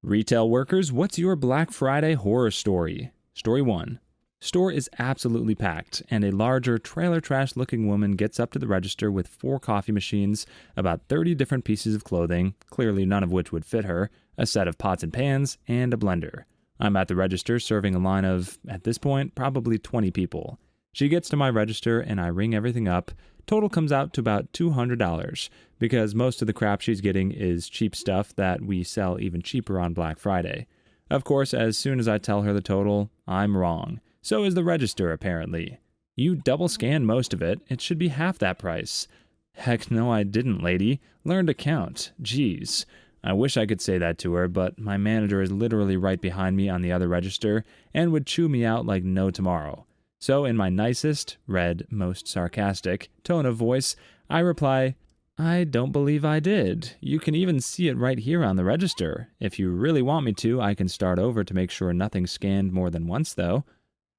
Retail workers, what's your Black Friday horror story? Story 1. Store is absolutely packed, and a larger trailer trash looking woman gets up to the register with 4 coffee machines, about 30 different pieces of clothing, clearly none of which would fit her, a set of pots and pans, and a blender. I'm at the register serving a line of, at this point, probably 20 people. She gets to my register and I ring everything up. Total comes out to about $200, because most of the crap she's getting is cheap stuff that we sell even cheaper on Black Friday. Of course, as soon as I tell her the total, I'm wrong. So is the register, apparently. You double scan most of it. It should be half that price. Heck no, I didn't, lady. Learn to count. Jeez. I wish I could say that to her, but my manager is literally right behind me on the other register and would chew me out like no tomorrow. So in my nicest, red, most sarcastic tone of voice, I reply, I don't believe I did. You can even see it right here on the register. If you really want me to, I can start over to make sure nothing's scanned more than once, though.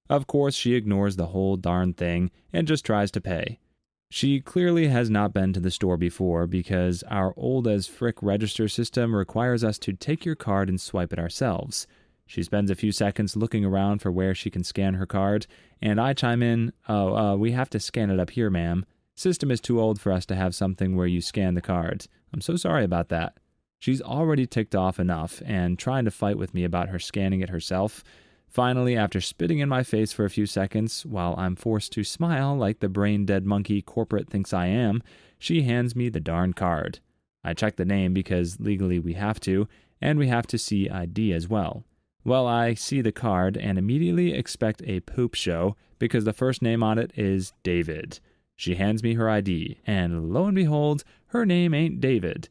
Of course, she ignores the whole darn thing and just tries to pay. She clearly has not been to the store before, because our old-as-frick register system requires us to take your card and swipe it ourselves. She spends a few seconds looking around for where she can scan her card, and I chime in, we have to scan it up here, ma'am. System is too old for us to have something where you scan the card. I'm so sorry about that. She's already ticked off enough and trying to fight with me about her scanning it herself. Finally, after spitting in my face for a few seconds, while I'm forced to smile like the brain-dead monkey corporate thinks I am, she hands me the darn card. I check the name because legally we have to, and we have to see ID as well. Well, I see the card and immediately expect a poop show because the first name on it is David. She hands me her ID, and lo and behold, her name ain't David.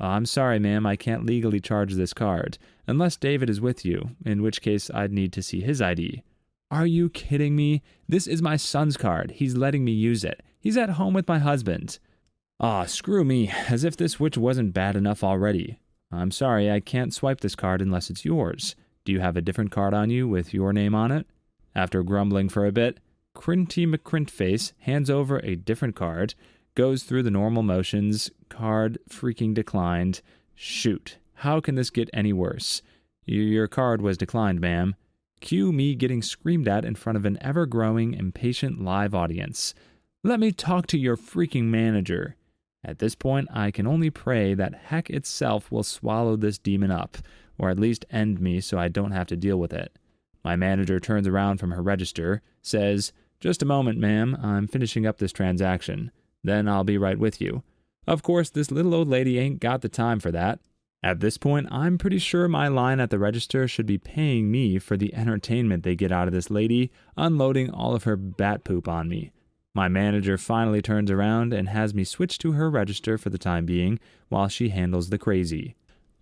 I'm sorry, ma'am, I can't legally charge this card, unless David is with you, in which case I'd need to see his ID. Are you kidding me? This is my son's card. He's letting me use it. He's at home with my husband. Screw me, as if this witch wasn't bad enough already. I'm sorry, I can't swipe this card unless it's yours. Do you have a different card on you with your name on it? After grumbling for a bit, Crinty McCrintface hands over a different card, goes through the normal motions, card freaking declined. Shoot, how can this get any worse? Your card was declined, ma'am. Cue me getting screamed at in front of an ever-growing, impatient live audience. Let me talk to your freaking manager. At this point, I can only pray that heck itself will swallow this demon up, or at least end me so I don't have to deal with it. My manager turns around from her register, says, Just a moment, ma'am, I'm finishing up this transaction. Then I'll be right with you. Of course, this little old lady ain't got the time for that. At this point, I'm pretty sure my line at the register should be paying me for the entertainment they get out of this lady unloading all of her bat poop on me. My manager finally turns around and has me switch to her register for the time being while she handles the crazy.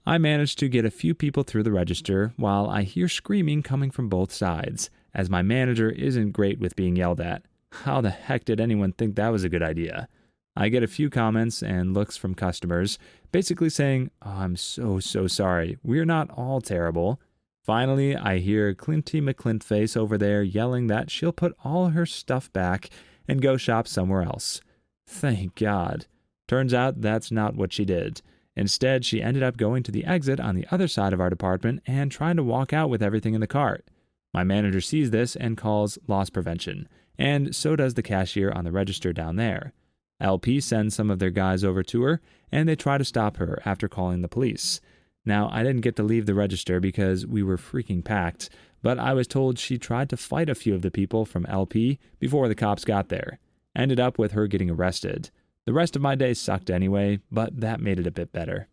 I manage to get a few people through the register while I hear screaming coming from both sides, as my manager isn't great with being yelled at. How the heck did anyone think that was a good idea? I get a few comments and looks from customers, basically saying, I'm so sorry. We're not all terrible. Finally, I hear Clinty McClintface over there yelling that she'll put all her stuff back and go shop somewhere else. Thank God. Turns out that's not what she did. Instead, she ended up going to the exit on the other side of our department and trying to walk out with everything in the cart. My manager sees this and calls loss prevention, and so does the cashier on the register down there. LP sends some of their guys over to her, and they try to stop her after calling the police. Now, I didn't get to leave the register because we were freaking packed, but I was told she tried to fight a few of the people from LP before the cops got there. Ended up with her getting arrested. The rest of my day sucked anyway, but that made it a bit better.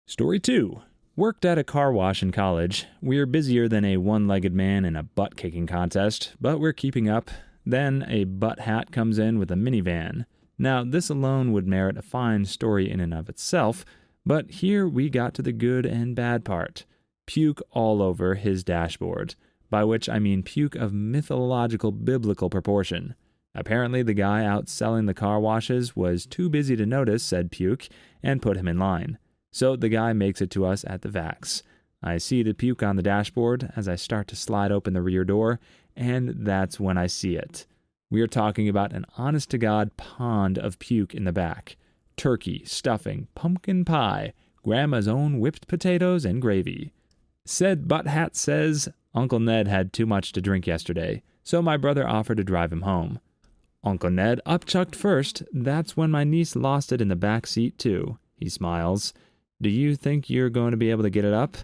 Story 2. Worked at a car wash in college. We're busier than a one-legged man in a butt-kicking contest, but we're keeping up. Then a butt hat comes in with a minivan. Now, this alone would merit a fine story in and of itself, but here we got to the good and bad part. Puke all over his dashboard, by which I mean puke of mythological biblical proportion. Apparently, the guy out selling the car washes was too busy to notice said puke and put him in line. So the guy makes it to us at the vacs. I see the puke on the dashboard as I start to slide open the rear door, and that's when I see it. We are talking about an honest-to-God pond of puke in the back. Turkey, stuffing, pumpkin pie, Grandma's own whipped potatoes and gravy. Said butt hat says, Uncle Ned had too much to drink yesterday, so my brother offered to drive him home. Uncle Ned upchucked first. That's when my niece lost it in the back seat, too. He smiles. Do you think you're going to be able to get it up?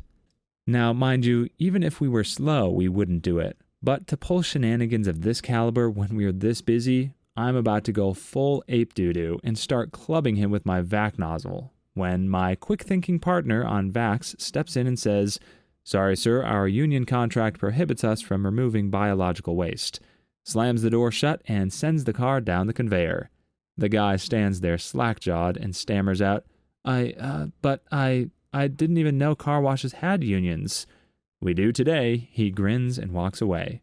Now, mind you, even if we were slow, we wouldn't do it. But to pull shenanigans of this caliber when we're this busy, I'm about to go full ape doo-doo and start clubbing him with my vac nozzle, when my quick-thinking partner on vacs steps in and says, Sorry, sir, our union contract prohibits us from removing biological waste. Slams the door shut and sends the car down the conveyor. The guy stands there slack-jawed and stammers out, I didn't even know car washes had unions. We do today, he grins and walks away.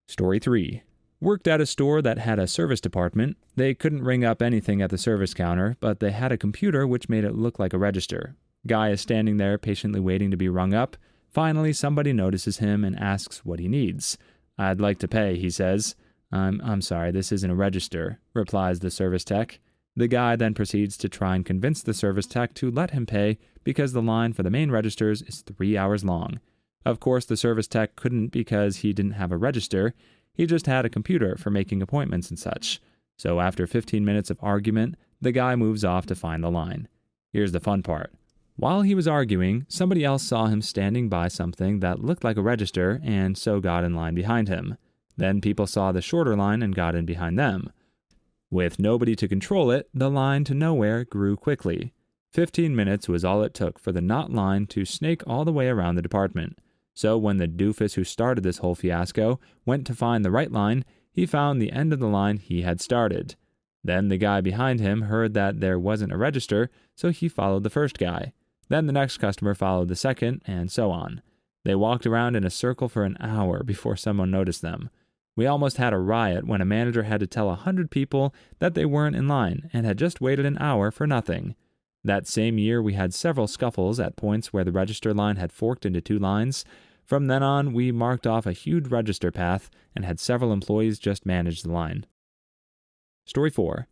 Story 3. Worked at a store that had a service department. They couldn't ring up anything at the service counter, but they had a computer which made it look like a register. Guy is standing there patiently waiting to be rung up. Finally, somebody notices him and asks what he needs. I'd like to pay, he says. I'm sorry, this isn't a register, replies the service tech. The guy then proceeds to try and convince the service tech to let him pay because the line for the main registers is 3 hours long. Of course, the service tech couldn't because he didn't have a register. He just had a computer for making appointments and such. So after 15 minutes of argument, the guy moves off to find the line. Here's the fun part. While he was arguing, somebody else saw him standing by something that looked like a register and so got in line behind him. Then people saw the shorter line and got in behind them. With nobody to control it, the line to nowhere grew quickly. 15 minutes was all it took for the knot line to snake all the way around the department. So when the doofus who started this whole fiasco went to find the right line, he found the end of the line he had started. Then the guy behind him heard that there wasn't a register, so he followed the first guy. Then the next customer followed the second, and so on. They walked around in a circle for an hour before someone noticed them. We almost had a riot when a manager had to tell 100 people that they weren't in line and had just waited an hour for nothing. That same year, we had several scuffles at points where the register line had forked into 2 lines. From then on, we marked off a huge register path and had several employees just manage the line. Story 4.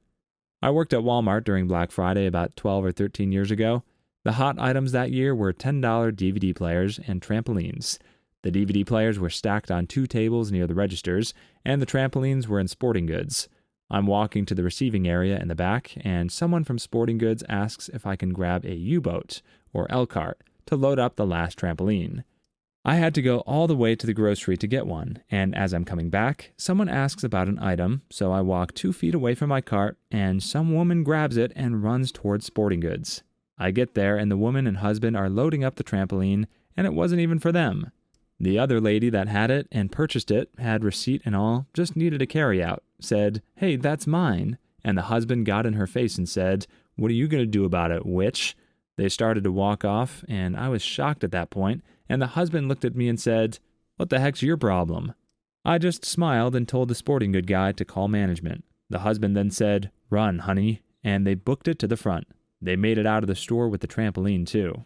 I worked at Walmart during Black Friday about 12 or 13 years ago. The hot items that year were $10 DVD players and trampolines. The DVD players were stacked on 2 tables near the registers, and the trampolines were in sporting goods. I'm walking to the receiving area in the back, and someone from sporting goods asks if I can grab a U-boat, or L-cart, to load up the last trampoline. I had to go all the way to the grocery to get one, and as I'm coming back, someone asks about an item, so I walk 2 feet away from my cart, and some woman grabs it and runs towards sporting goods. I get there, and the woman and husband are loading up the trampoline, and it wasn't even for them. The other lady that had it and purchased it, had receipt and all, just needed a carryout, said, "Hey, that's mine." And the husband got in her face and said, "What are you going to do about it, witch?" They started to walk off, and I was shocked at that point, and the husband looked at me and said, "What the heck's your problem?" I just smiled and told the sporting good guy to call management. The husband then said, "Run, honey," and they booked it to the front. They made it out of the store with the trampoline, too.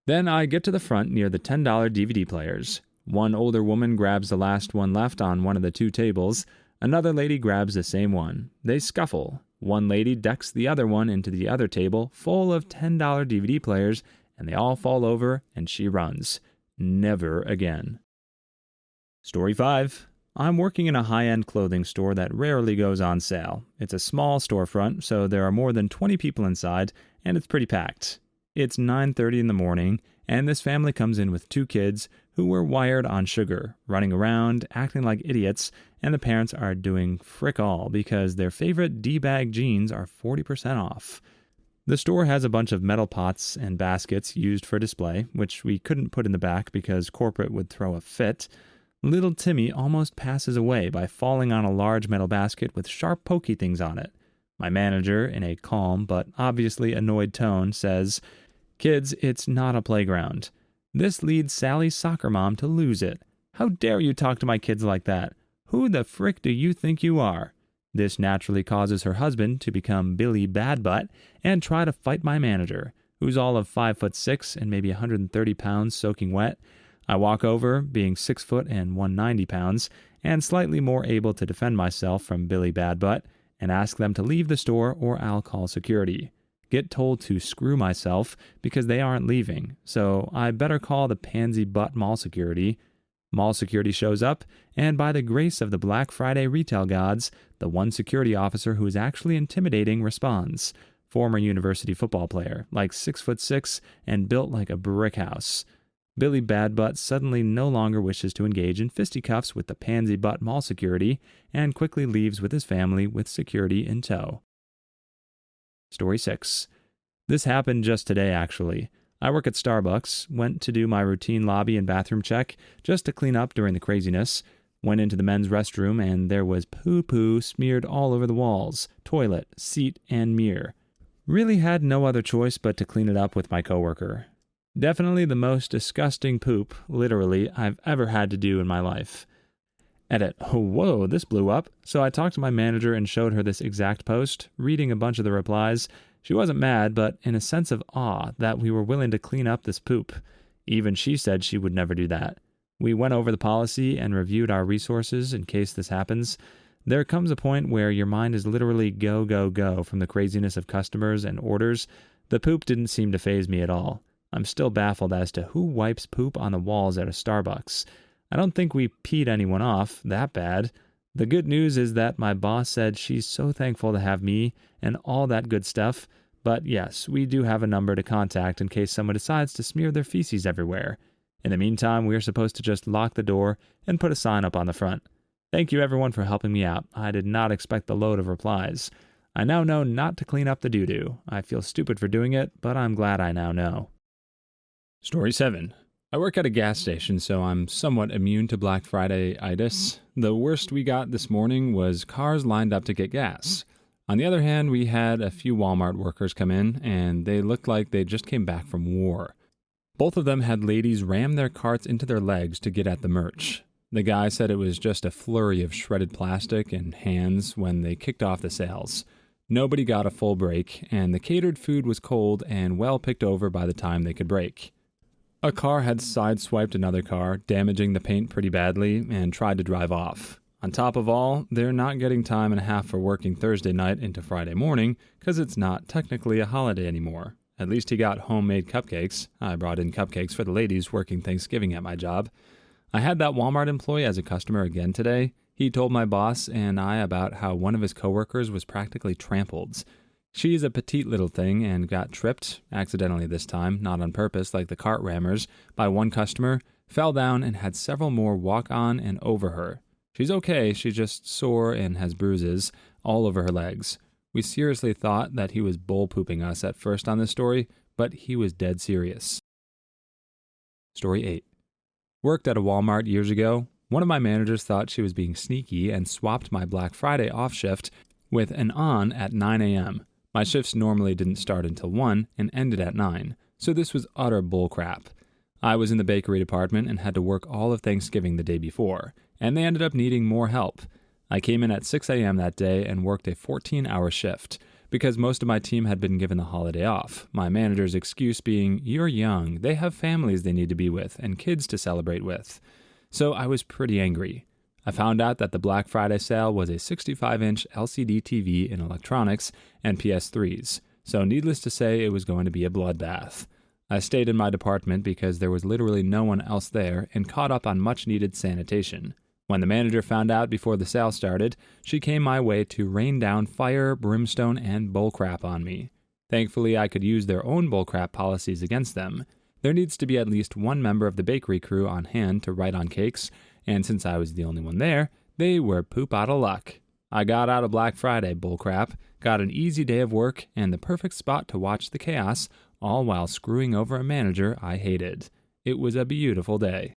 Then I get to the front near the $10 DVD players. One older woman grabs the last one left on one of the 2 tables. Another lady grabs the same one. They scuffle. One lady decks the other one into the other table full of $10 DVD players, and they all fall over, and she runs. Never again. Story 5. I'm working in a high-end clothing store that rarely goes on sale. It's a small storefront, so there are more than 20 people inside, and it's pretty packed. It's 9:30 in the morning, and this family comes in with 2 kids who were wired on sugar, running around, acting like idiots, and the parents are doing frick all because their favorite D-bag jeans are 40% off. The store has a bunch of metal pots and baskets used for display, which we couldn't put in the back because corporate would throw a fit. Little Timmy almost passes away by falling on a large metal basket with sharp pokey things on it. My manager, in a calm but obviously annoyed tone, says, "Kids, it's not a playground." This leads Sally's soccer mom to lose it. "How dare you talk to my kids like that? Who the frick do you think you are?" This naturally causes her husband to become Billy Badbutt and try to fight my manager, who's all of 5'6" and maybe 130 pounds soaking wet. I walk over, being 6 foot and 190 pounds, and slightly more able to defend myself from Billy Badbutt, and ask them to leave the store or I'll call security. get told to screw myself because they aren't leaving, so I better call the pansy butt mall security. Mall security shows up, and by the grace of the Black Friday retail gods, the one security officer who is actually intimidating responds. Former university football player, like 6'6" and built like a brick house. Billy Badbutt suddenly no longer wishes to engage in fisticuffs with the pansy butt mall security and quickly leaves with his family with security in tow. Story 6. This happened just today, actually. I work at Starbucks, went to do my routine lobby and bathroom check just to clean up during the craziness, went into the men's restroom, and there was poo-poo smeared all over the walls, toilet, seat, and mirror. Really had no other choice but to clean it up with my coworker. Definitely the most disgusting poop, literally, I've ever had to do in my life. Edit. Oh, whoa, this blew up. So I talked to my manager and showed her this exact post, reading a bunch of the replies. She wasn't mad, but in a sense of awe that we were willing to clean up this poop. Even she said she would never do that. We went over the policy and reviewed our resources in case this happens. There comes a point where your mind is literally go, go, go from the craziness of customers and orders. The poop didn't seem to faze me at all. I'm still baffled as to who wipes poop on the walls at a Starbucks. I don't think we peed anyone off that bad. The good news is that my boss said she's so thankful to have me and all that good stuff. But yes, we do have a number to contact in case someone decides to smear their feces everywhere. In the meantime, we are supposed to just lock the door and put a sign up on the front. Thank you everyone for helping me out. I did not expect the load of replies. I now know not to clean up the doo-doo. I feel stupid for doing it, but I'm glad I now know. Story 7. I work at a gas station, so I'm somewhat immune to Black Friday-itis. The worst we got this morning was cars lined up to get gas. On the other hand, we had a few Walmart workers come in, and they looked like they just came back from war. Both of them had ladies ram their carts into their legs to get at the merch. The guy said it was just a flurry of shredded plastic and hands when they kicked off the sales. Nobody got a full break, and the catered food was cold and well picked over by the time they could break. A car had sideswiped another car, damaging the paint pretty badly, and tried to drive off. On top of all, they're not getting time and a half for working Thursday night into Friday morning, because it's not technically a holiday anymore. At least he got homemade cupcakes. I brought in cupcakes for the ladies working Thanksgiving at my job. I had that Walmart employee as a customer again today. He told my boss and I about how one of his coworkers was practically trampled. She's a petite little thing and got tripped, accidentally this time, not on purpose like the cart rammers, by one customer, fell down and had several more walk on and over her. She's okay, she's just sore and has bruises all over her legs. We seriously thought that he was bull pooping us at first on this story, but he was dead serious. Story 8. Worked at a Walmart years ago. One of my managers thought she was being sneaky and swapped my Black Friday off shift with an on at 9 a.m. My shifts normally didn't start until 1 and ended at 9, so this was utter bullcrap. I was in the bakery department and had to work all of Thanksgiving the day before, and they ended up needing more help. I came in at 6 a.m. that day and worked a 14-hour shift, because most of my team had been given the holiday off, my manager's excuse being, "You're young, they have families they need to be with, and kids to celebrate with." So I was pretty angry. I found out that the Black Friday sale was a 65-inch LCD TV in electronics and PS3s, so needless to say it was going to be a bloodbath. I stayed in my department because there was literally no one else there and caught up on much-needed sanitation. When the manager found out before the sale started, she came my way to rain down fire, brimstone, and bullcrap on me. Thankfully, I could use their own bullcrap policies against them. There needs to be at least one member of the bakery crew on hand to write on cakes, and since I was the only one there, they were poop out of luck. I got out of Black Friday bullcrap, got an easy day of work, and the perfect spot to watch the chaos, all while screwing over a manager I hated. It was a beautiful day.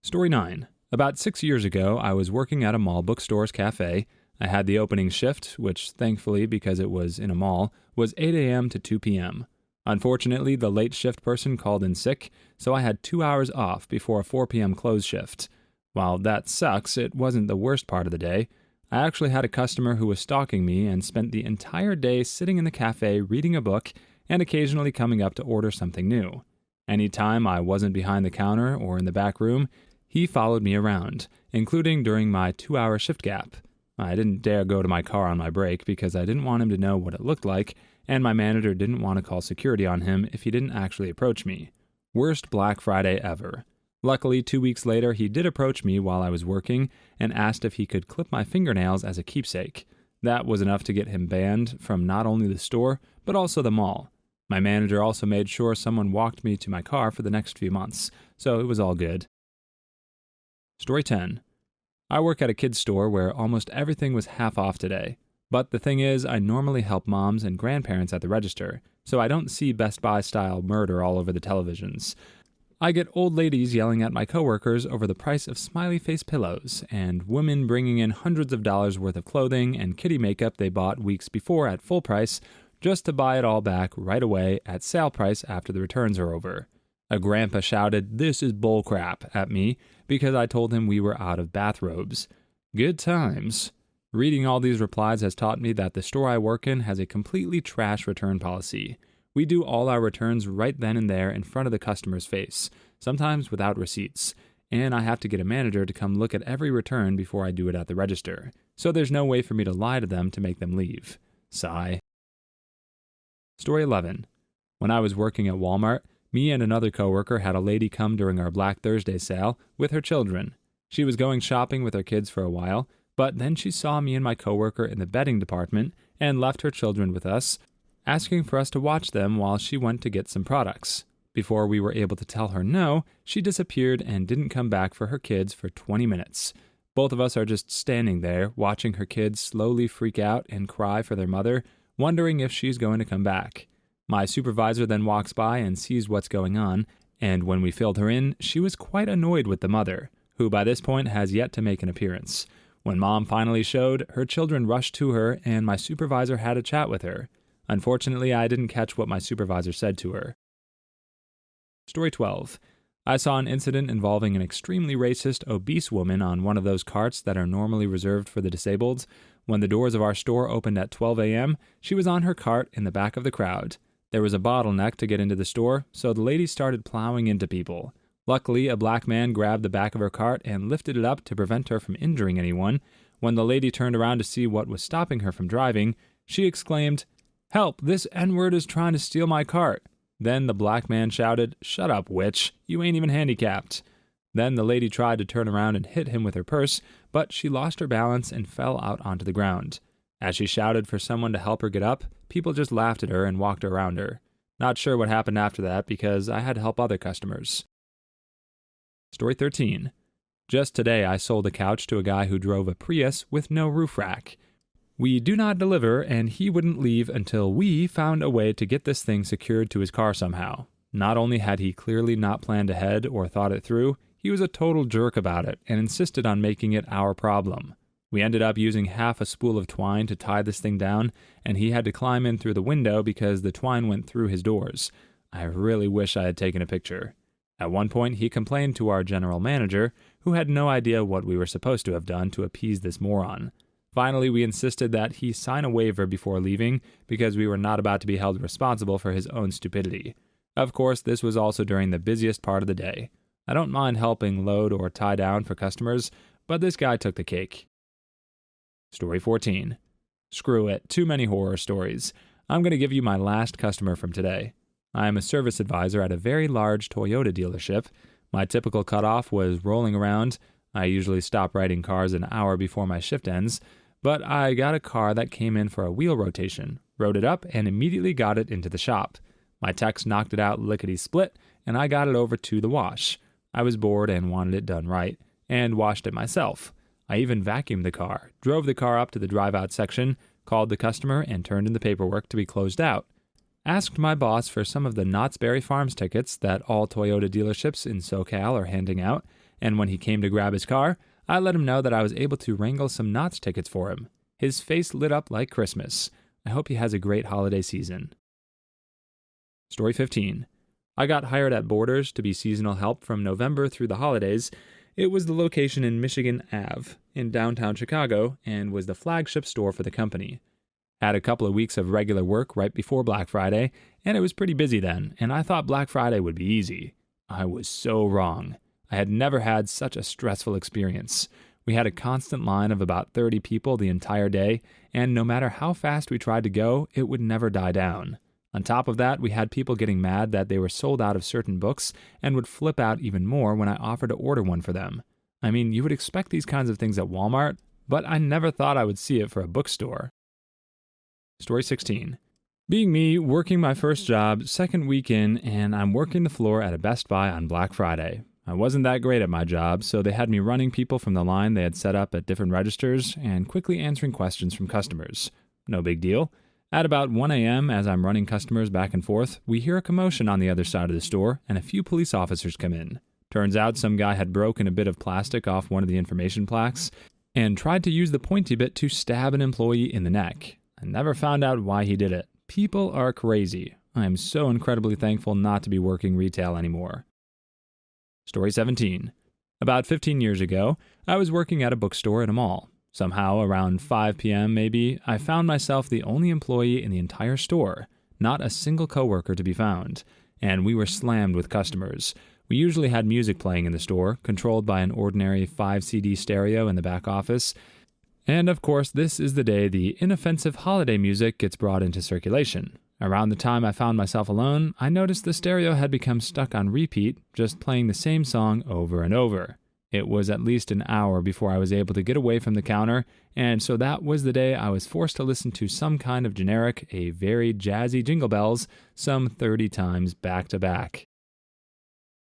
Story 9. About 6 years ago, I was working at a mall bookstore's cafe. I had the opening shift, which thankfully, because it was in a mall, was 8 a.m. to 2 p.m. Unfortunately, the late shift person called in sick, so I had 2 hours off before a 4 p.m. close shift. While that sucks, it wasn't the worst part of the day. I actually had a customer who was stalking me and spent the entire day sitting in the cafe reading a book and occasionally coming up to order something new. Anytime I wasn't behind the counter or in the back room, he followed me around, including during my 2-hour shift gap. I didn't dare go to my car on my break because I didn't want him to know what it looked like, and my manager didn't want to call security on him if he didn't actually approach me. Worst Black Friday ever. Luckily, 2 weeks later, he did approach me while I was working and asked if he could clip my fingernails as a keepsake. That was enough to get him banned from not only the store, but also the mall. My manager also made sure someone walked me to my car for the next few months, so it was all good. Story 10. I work at a kids' store where almost everything was half off today. But the thing is, I normally help moms and grandparents at the register, so I don't see Best Buy-style murder all over the televisions. I get old ladies yelling at my coworkers over the price of smiley face pillows, and women bringing in hundreds of dollars worth of clothing and kitty makeup they bought weeks before at full price, just to buy it all back right away at sale price after the returns are over. A grandpa shouted, "This is bullcrap," at me because I told him we were out of bathrobes. Good times. Reading all these replies has taught me that the store I work in has a completely trash return policy. We do all our returns right then and there in front of the customer's face, sometimes without receipts, and I have to get a manager to come look at every return before I do it at the register, so there's no way for me to lie to them to make them leave. Sigh. Story 11. When I was working at Walmart, me and another coworker had a lady come during our Black Thursday sale with her children. She was going shopping with her kids for a while, but then she saw me and my coworker in the bedding department and left her children with us, asking for us to watch them while she went to get some products. Before we were able to tell her no, she disappeared and didn't come back for her kids for 20 minutes. Both of us are just standing there, watching her kids slowly freak out and cry for their mother, wondering if she's going to come back. My supervisor then walks by and sees what's going on, and when we filled her in, she was quite annoyed with the mother, who by this point has yet to make an appearance. When Mom finally showed, her children rushed to her and my supervisor had a chat with her. Unfortunately, I didn't catch what my supervisor said to her. Story 12. I saw an incident involving an extremely racist, obese woman on one of those carts that are normally reserved for the disabled. When the doors of our store opened at 12 a.m., she was on her cart in the back of the crowd. There was a bottleneck to get into the store, so the lady started plowing into people. Luckily, a black man grabbed the back of her cart and lifted it up to prevent her from injuring anyone. When the lady turned around to see what was stopping her from driving, she exclaimed, "Help, this N-word is trying to steal my cart." Then the black man shouted, "Shut up, witch, you ain't even handicapped." Then the lady tried to turn around and hit him with her purse, but she lost her balance and fell out onto the ground. As she shouted for someone to help her get up, people just laughed at her and walked around her. Not sure what happened after that because I had to help other customers. Story 13. Just today I sold a couch to a guy who drove a Prius with no roof rack. We do not deliver, and he wouldn't leave until we found a way to get this thing secured to his car somehow. Not only had he clearly not planned ahead or thought it through, he was a total jerk about it and insisted on making it our problem. We ended up using half a spool of twine to tie this thing down, and he had to climb in through the window because the twine went through his doors. I really wish I had taken a picture. At one point, he complained to our general manager, who had no idea what we were supposed to have done to appease this moron. Finally, we insisted that he sign a waiver before leaving because we were not about to be held responsible for his own stupidity. Of course, this was also during the busiest part of the day. I don't mind helping load or tie down for customers, but this guy took the cake. Story 14. Screw it, too many horror stories. I'm going to give you my last customer from today. I am a service advisor at a very large Toyota dealership. My typical cutoff was rolling around. I usually stop writing cars an hour before my shift ends, but I got a car that came in for a wheel rotation, wrote it up, and immediately got it into the shop. My techs knocked it out lickety-split, and I got it over to the wash. I was bored and wanted it done right, and washed it myself. I even vacuumed the car, drove the car up to the drive-out section, called the customer, and turned in the paperwork to be closed out. Asked my boss for some of the Knott's Berry Farms tickets that all Toyota dealerships in SoCal are handing out, and when he came to grab his car, I let him know that I was able to wrangle some Knott's tickets for him. His face lit up like Christmas. I hope he has a great holiday season. Story 15. I got hired at Borders to be seasonal help from November through the holidays. It was the location in Michigan Ave, in downtown Chicago, and was the flagship store for the company. Had a couple of weeks of regular work right before Black Friday, and it was pretty busy then, and I thought Black Friday would be easy. I was so wrong. I had never had such a stressful experience. We had a constant line of about 30 people the entire day, and no matter how fast we tried to go, it would never die down. On top of that, we had people getting mad that they were sold out of certain books and would flip out even more when I offered to order one for them. I mean, you would expect these kinds of things at Walmart, but I never thought I would see it for a bookstore. Story 16. Being me, working my first job, second week in, and I'm working the floor at a Best Buy on Black Friday. I wasn't that great at my job, so they had me running people from the line they had set up at different registers and quickly answering questions from customers. No big deal. At about 1 a.m., as I'm running customers back and forth, we hear a commotion on the other side of the store, and a few police officers come in. Turns out some guy had broken a bit of plastic off one of the information plaques and tried to use the pointy bit to stab an employee in the neck. I never found out why he did it. People are crazy. I am so incredibly thankful not to be working retail anymore. Story 17. About 15 years ago, I was working at a bookstore at a mall. Somehow, around 5 p.m. maybe, I found myself the only employee in the entire store, not a single coworker to be found, and we were slammed with customers. We usually had music playing in the store, controlled by an ordinary 5 CD stereo in the back office. And of course, this is the day the inoffensive holiday music gets brought into circulation. Around the time I found myself alone, I noticed the stereo had become stuck on repeat, just playing the same song over and over. It was at least an hour before I was able to get away from the counter, and so that was the day I was forced to listen to some kind of generic, a very jazzy Jingle Bells, some 30 times back to back.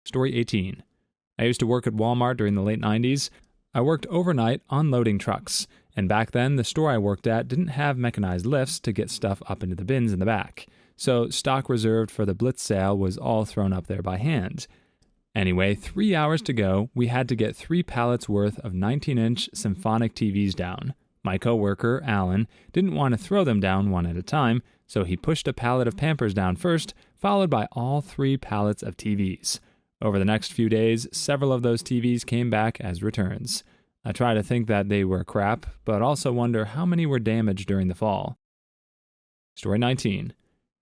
Story 18. I used to work at Walmart during the late 90s. I worked overnight unloading trucks, and back then the store I worked at didn't have mechanized lifts to get stuff up into the bins in the back, so stock reserved for the blitz sale was all thrown up there by hand. Anyway, 3 hours to go, we had to get 3 pallets worth of 19-inch symphonic TVs down. My coworker, Alan, didn't want to throw them down one at a time, so he pushed a pallet of Pampers down first, followed by all 3 pallets of TVs. Over the next few days, several of those TVs came back as returns. I try to think that they were crap, but also wonder how many were damaged during the fall. Story 19.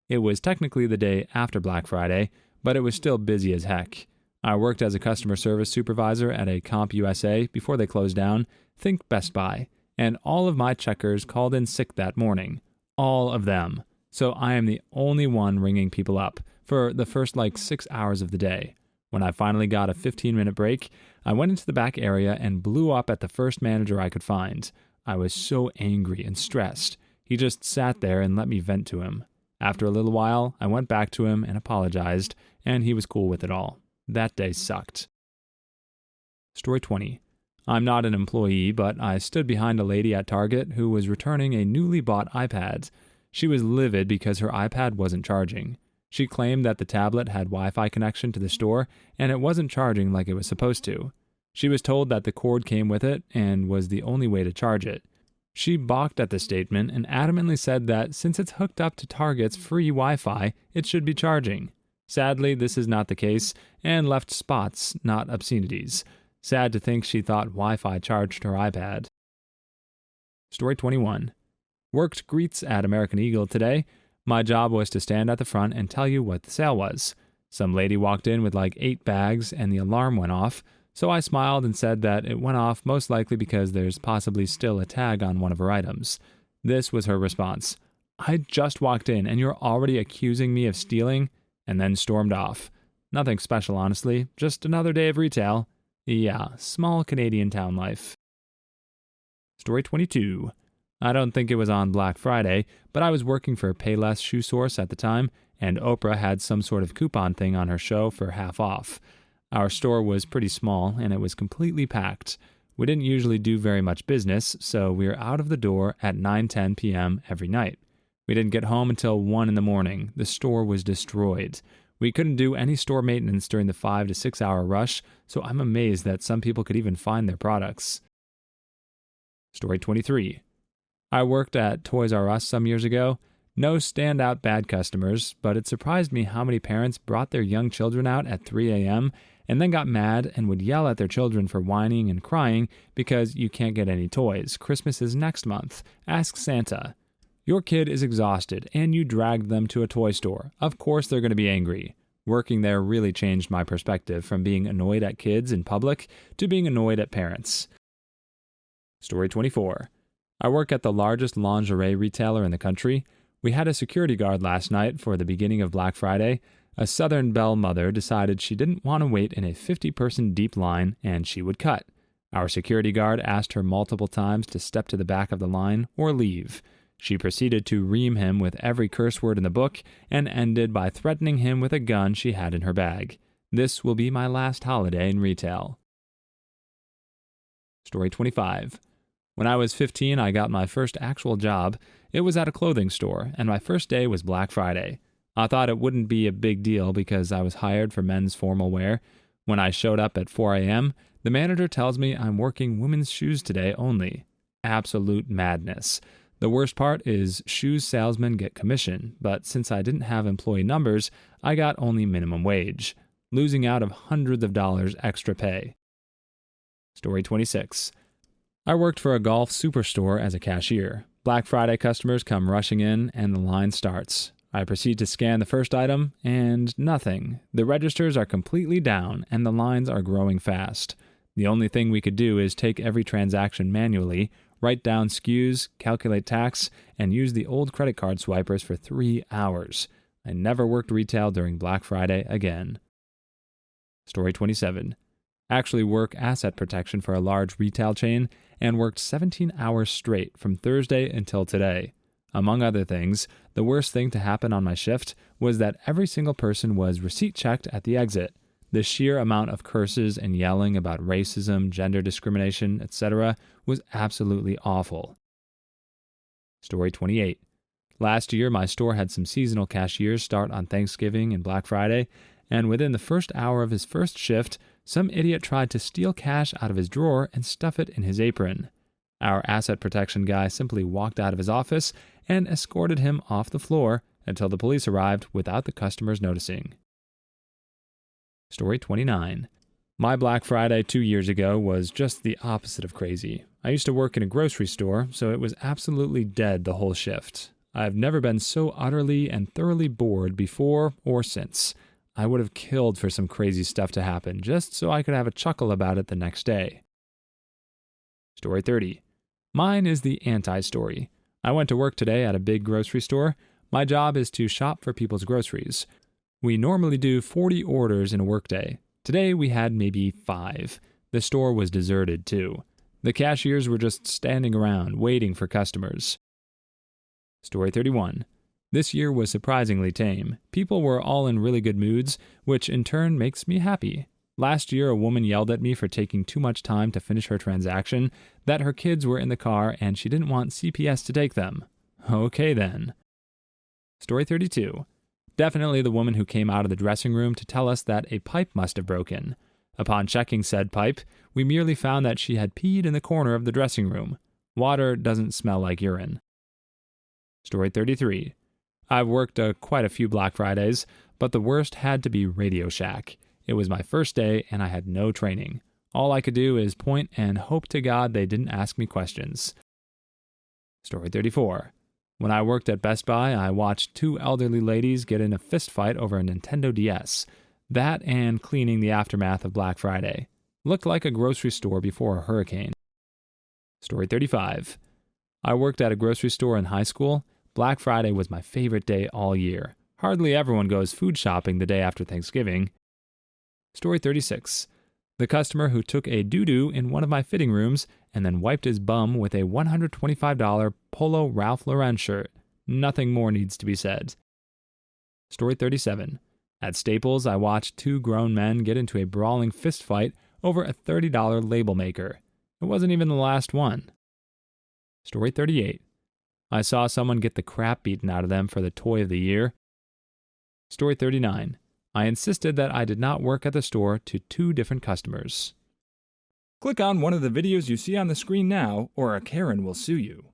It was technically the day after Black Friday, but it was still busy as heck. I worked as a customer service supervisor at a Comp USA before they closed down, think Best Buy, and all of my checkers called in sick that morning. All of them. So I am the only one ringing people up for the first 6 hours of the day. When I finally got a 15-minute break, I went into the back area and blew up at the first manager I could find. I was so angry and stressed. He just sat there and let me vent to him. After a little while, I went back to him and apologized, and he was cool with it all. That day sucked. Story 20. I'm not an employee, but I stood behind a lady at Target who was returning a newly bought iPad. She was livid because her iPad wasn't charging. She claimed that the tablet had Wi-Fi connection to the store, and it wasn't charging like it was supposed to. She was told that the cord came with it and was the only way to charge it. She balked at the statement and adamantly said that since it's hooked up to Target's free Wi-Fi, it should be charging. Sadly, this is not the case, and left spots, not obscenities. Sad to think she thought Wi-Fi charged her iPad. Story 21. Worked greets at American Eagle today. My job was to stand at the front and tell you what the sale was. Some lady walked in with 8 bags and the alarm went off, so I smiled and said that it went off most likely because there's possibly still a tag on one of her items. This was her response. I just walked in and you're already accusing me of stealing? And then stormed off. Nothing special, honestly, just another day of retail. Yeah, small Canadian town life. Story 22. I don't think it was on Black Friday, but I was working for Payless Shoe Source at the time, and Oprah had some sort of coupon thing on her show for half off. Our store was pretty small, and it was completely packed. We didn't usually do very much business, so we were out of the door at 9:10 p.m. every night. We didn't get home until 1 in the morning. The store was destroyed. We couldn't do any store maintenance during the 5 to 6 hour rush, so I'm amazed that some people could even find their products. Story 23. I worked at Toys R Us some years ago. No standout bad customers, but it surprised me how many parents brought their young children out at 3 a.m. and then got mad and would yell at their children for whining and crying because you can't get any toys. Christmas is next month. Ask Santa. Your kid is exhausted, and you dragged them to a toy store. Of course they're going to be angry. Working there really changed my perspective from being annoyed at kids in public to being annoyed at parents. Story 24. I work at the largest lingerie retailer in the country. We had a security guard last night for the beginning of Black Friday. A Southern Belle mother decided she didn't want to wait in a 50-person deep line and she would cut. Our security guard asked her multiple times to step to the back of the line or leave. She proceeded to ream him with every curse word in the book and ended by threatening him with a gun she had in her bag. This will be my last holiday in retail. Story 25. When I was 15, I got my first actual job. It was at a clothing store, and my first day was Black Friday. I thought it wouldn't be a big deal because I was hired for men's formal wear. When I showed up at 4 a.m., the manager tells me I'm working women's shoes today only. Absolute madness. The worst part is shoes salesmen get commission, but since I didn't have employee numbers, I got only minimum wage, losing out of hundreds of dollars extra pay. Story 26. I worked for a golf superstore as a cashier. Black Friday customers come rushing in and the line starts. I proceed to scan the first item and nothing. The registers are completely down and the lines are growing fast. The only thing we could do is take every transaction manually, write down SKUs, calculate tax, and use the old credit card swipers for 3 hours. I never worked retail during Black Friday again. Story 27. Actually work asset protection for a large retail chain and worked 17 hours straight from Thursday until today. Among other things, the worst thing to happen on my shift was that every single person was receipt checked at the exit. The sheer amount of curses and yelling about racism, gender discrimination, etc. was absolutely awful. Story 28. Last year, my store had some seasonal cashiers start on Thanksgiving and Black Friday, and within the first hour of his first shift, some idiot tried to steal cash out of his drawer and stuff it in his apron. Our asset protection guy simply walked out of his office and escorted him off the floor until the police arrived without the customers noticing. Story 29. My Black Friday 2 years ago was just the opposite of crazy. I used to work in a grocery store, so it was absolutely dead the whole shift. I've never been so utterly and thoroughly bored before or since. I would have killed for some crazy stuff to happen just so I could have a chuckle about it the next day. Story 30. Mine is the anti-story. I went to work today at a big grocery store. My job is to shop for people's groceries. We normally do 40 orders in a workday. Today we had maybe 5. The store was deserted too. The cashiers were just standing around waiting for customers. Story 31. This year was surprisingly tame. People were all in really good moods, which in turn makes me happy. Last year, a woman yelled at me for taking too much time to finish her transaction, that her kids were in the car and she didn't want CPS to take them. Okay then. Story 32. Definitely the woman who came out of the dressing room to tell us that a pipe must have broken. Upon checking said pipe, we merely found that she had peed in the corner of the dressing room. Water doesn't smell like urine. Story 33. I've worked quite a few Black Fridays, but the worst had to be Radio Shack. It was my first day and I had no training. All I could do is point and hope to God they didn't ask me questions. Story 34. When I worked at Best Buy, I watched 2 elderly ladies get in a fist fight over a Nintendo DS. That and cleaning the aftermath of Black Friday. Looked like a grocery store before a hurricane. Story 35. I worked at a grocery store in high school. Black Friday was my favorite day all year. Hardly everyone goes food shopping the day after Thanksgiving. Story 36. The customer who took a doo-doo in one of my fitting rooms and then wiped his bum with a $125 Polo Ralph Lauren shirt. Nothing more needs to be said. Story 37. At Staples, I watched 2 grown men get into a brawling fist fight over a $30 label maker. It wasn't even the last one. Story 38. I saw someone get the crap beaten out of them for the toy of the year. Story 39. I insisted that I did not work at the store to 2 different customers. Click on one of the videos you see on the screen now, or a Karen will sue you.